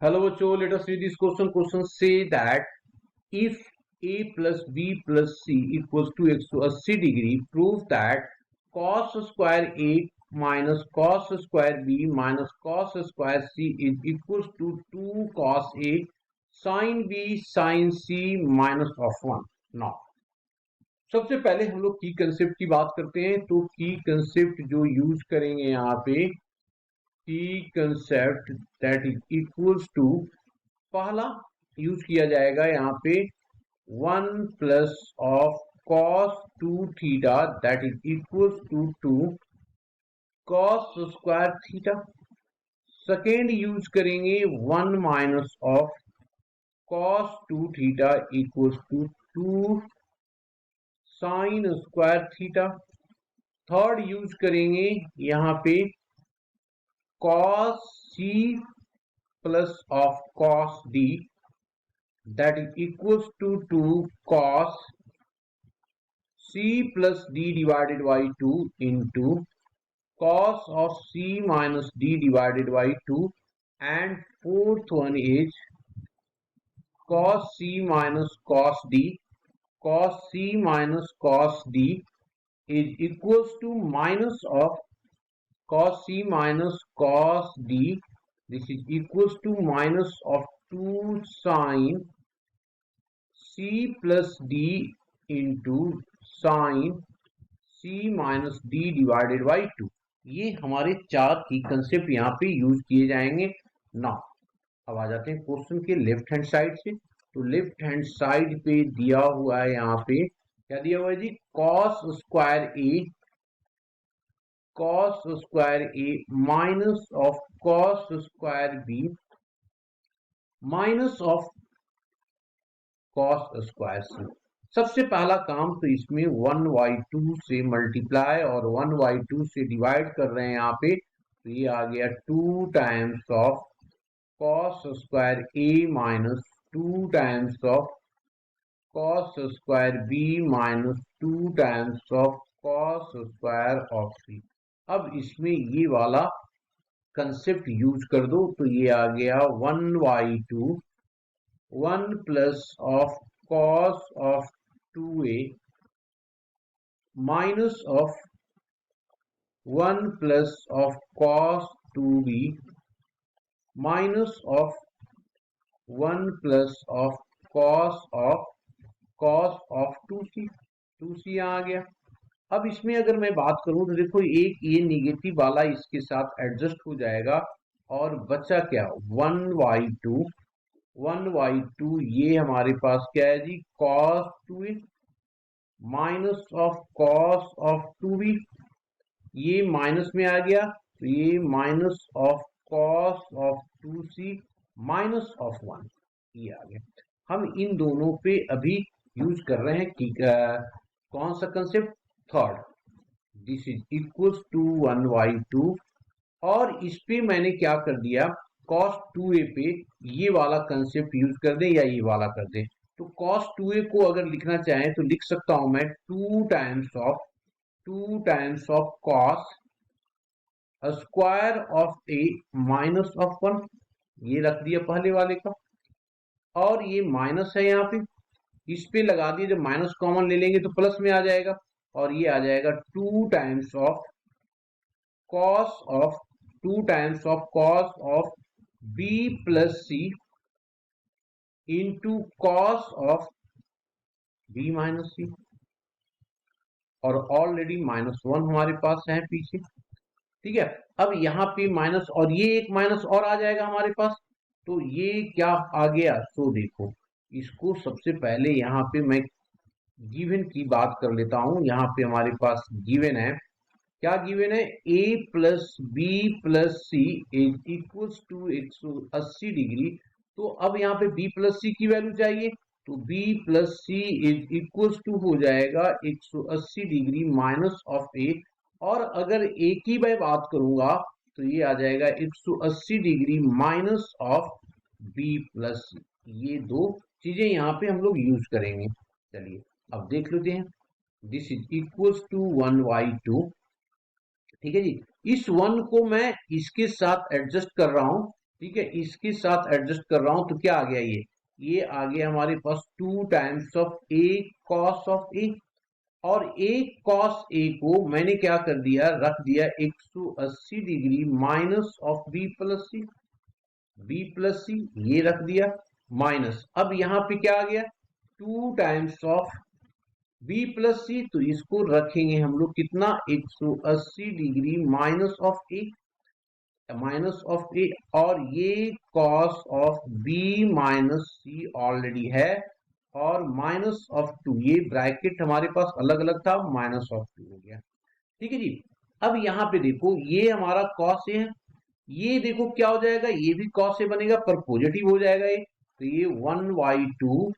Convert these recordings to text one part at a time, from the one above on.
Hello, bachcho. Let us read this question. Question say that if a plus b plus c equals to x to 80 degree, prove that cos square a minus cos square b minus cos square c is equals to 2 cos a sin b sin c minus of 1. Now, सबसे पहले हम लोग की concept की बात करते हैं। तो की कंसेप्ट जो यूज करेंगे यहाँ पे, की concept that is equals to, पहला यूज किया जाएगा यहाँ पे 1 plus of cos 2 theta that is equals to 2 cos square theta. Second use करेंगे 1 minus of cos 2 theta equals to 2 sine square theta. Third use करेंगे यहाँ पे cos c plus of cos d that is equals to 2 cos c plus d divided by 2 into cos of c minus d divided by 2, and fourth one is cos c minus cos d. Cos c minus cos d is equals to minus of cos c minus cos d. This is equals to minus of 2 sin c plus d into sin c minus d divided by 2। ये हमारे चार की concept यहाँ पे use किए जाएंगे ना। अब आ जाते हैं क्वेश्चन के लेफ्ट हैंड साइड से। तो लेफ्ट हैंड साइड पे दिया हुआ है, यहाँ पे क्या दिया हुआ है जी, cos square A minus of cos square B minus of cos square C. सबसे पहला काम तो इसमें 1/2 से मल्टीप्लाई और 1/2 से डिवाइड कर रहे हैं यहाँ पे। तो ये आ गया 2 times of cos square A minus 2 times of cos square B minus 2 times of cos square of C. अब इसमें ये वाला कंसेप्ट यूज कर दो तो ये आ गया 1/2 1 plus of cos of 2a minus of 1 plus of cos 2b minus of 1 plus of cos of 2c। 2c आ गया। अब इसमें अगर मैं बात करूं तो देखो, एक ये निगेटिव वाला इसके साथ एडजस्ट हो जाएगा और बचा क्या, 1/2 1/2 ये हमारे पास क्या है जी, cos 2a minus of cos of 2b, ये माइनस में आ गया तो ये minus of cos of 2c minus of 1, ये आ गया। हम इन दोनों पे अभी यूज कर रहे हैं कि कौन सा concept, third, this is equals to 1/2। और इस पे मैंने क्या कर दिया, cos 2a पे ये वाला कंसेप्ट यूज कर दें या ये वाला कर दें। तो cos 2a को अगर लिखना चाहें तो लिख सकता हूं मैं 2 times of cos square of a minus of 1, ये रख दिया पहले वाले का। और ये माइनस है यहाँ पे, इस पे लगा दिया, जब माइनस कॉमन ले लेंगे तो प्लस में आ जाएगा और ये आ जाएगा 2 times of cos of b plus c into cos of b minus c। और ऑलरेडी -1 हमारे पास है पीछे, ठीक है। अब यहाँ पे माइनस और ये एक माइनस और आ जाएगा हमारे पास, तो ये क्या आ गया। तो देखो, इसको सबसे पहले यहाँ पे मैं गिवन की बात कर लेता हूं। यहाँ पे हमारे पास गिवन है, क्या गिवन है, a plus B plus C is equals to 180 degree. तो अब यहाँ पे b प्लस सी की वैल्यू चाहिए, तो b plus C is equals to हो जाएगा 180 डिग्री माइनस ऑफ a। और अगर a की मैं बात करूंगा तो ये आ जाएगा 180 degree minus of b plus C. ये दो चीजें यहाँ पे हम लोग यूज करेंगे। चलिए अब देख लेते हैं, दिस इज इक्वल्स टू 1/2, ठीक है जी। इस 1 को मैं इसके साथ एडजस्ट कर रहा हूं ठीक है, इसके साथ एडजस्ट कर रहा हूं तो क्या आ गया, ये आ गया हमारे पास 2 times of A cos of A. और ए कॉस ए को मैंने क्या कर दिया, रख दिया 180 degree minus of B plus C, B plus C ये रख दिया माइनस। अब यहाँ पे क्या आ गया, 2 times of B plus C, तो इसको रखेंगे हम लोग कितना, 180 degree minus of A, minus of A. और ये cos of B minus C already है, और माइनस ऑफ 2, ये ब्रैकेट हमारे पास अलग अलग था, माइनस ऑफ 2 हो गया। ठीक है जी। अब यहाँ पे देखो ये हमारा कॉस ए है, ये देखो क्या हो जाएगा, ये भी कॉस से बनेगा पर पॉजिटिव हो जाएगा ये, तो ये 1/2।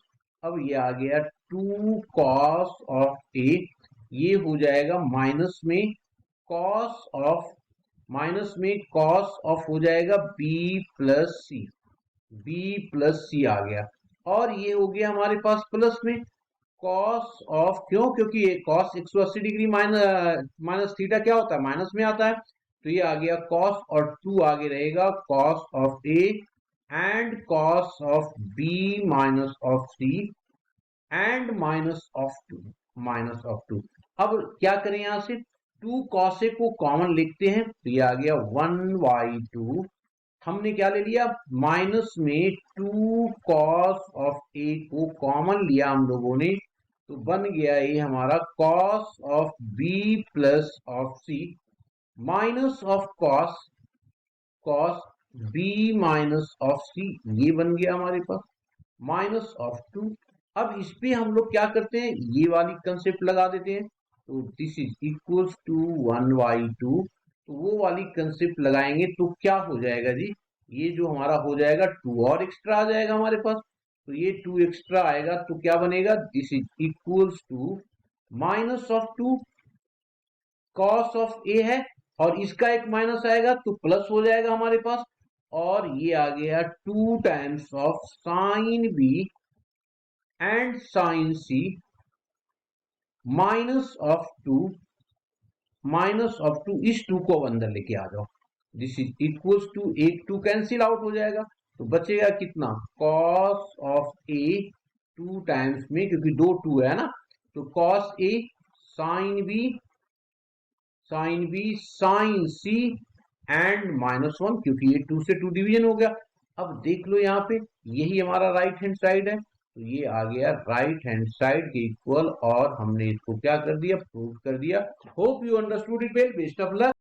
अब ये आ गया 2 कॉस ऑफ ए, ये हो जाएगा माइनस में कॉस ऑफ, माइनस में कॉस ऑफ हो जाएगा B plus C, B plus सी आ गया। और ये हो गया हमारे पास प्लस में कॉस ऑफ, क्यों, क्योंकि ये cos 180 degree minus minus theta क्या होता है, माइनस में आता है, तो ये आ गया कॉस, और 2 आगे रहेगा cos of A and cos of B minus of C and minus of 2, minus of 2। अब क्या करें, यहां से 2 कॉस ए को कॉमन लिखते हैं, तो ये आ गया 1/2। हमने क्या ले लिया, माइनस में 2 कॉस ऑफ ए को कॉमन लिया हम लोगों ने, तो बन गया ये हमारा cos of B plus of C minus of cos, cos B minus of C, ये बन गया हमारे पास माइनस ऑफ 2। अब इस पे हम लोग क्या करते हैं, ये वाली कंसेप्ट लगा देते हैं, तो दिस इज इक्वल्स टू 1/2, तो वो वाली कंसेप्ट लगाएंगे तो क्या हो जाएगा जी, ये जो हमारा हो जाएगा 2 और एक्स्ट्रा आ जाएगा हमारे पास, तो ये 2 एक्स्ट्रा आएगा तो क्या बनेगा, this is equals to minus of 2 cos of A है, और इसका एक माइनस आएगा तो प्लस हो जाएगा हमारे पास, और ये आ गया 2 times of sine B and sine C minus of 2, minus of 2, इस 2 को अब अंदर लेके आ जाओ, दिस इज इक्वल्स टू, एक 2 कैंसिल आउट हो जाएगा, तो बचेगा कितना, कॉस ऑफ ए 2 टाइम्स में, क्योंकि 2 2 है ना, तो cos A sine B, sine B sine C and -1, क्योंकि ये 2 से 2 डिवीजन हो गया। अब देख लो यहाँ पे, यही हमारा राइट हैंड साइड है, तो ये आ गया राइट हैंड साइड के इक्वल, और हमने इसको क्या कर दिया, प्रूव कर दिया। Hope you understood it well, best of luck.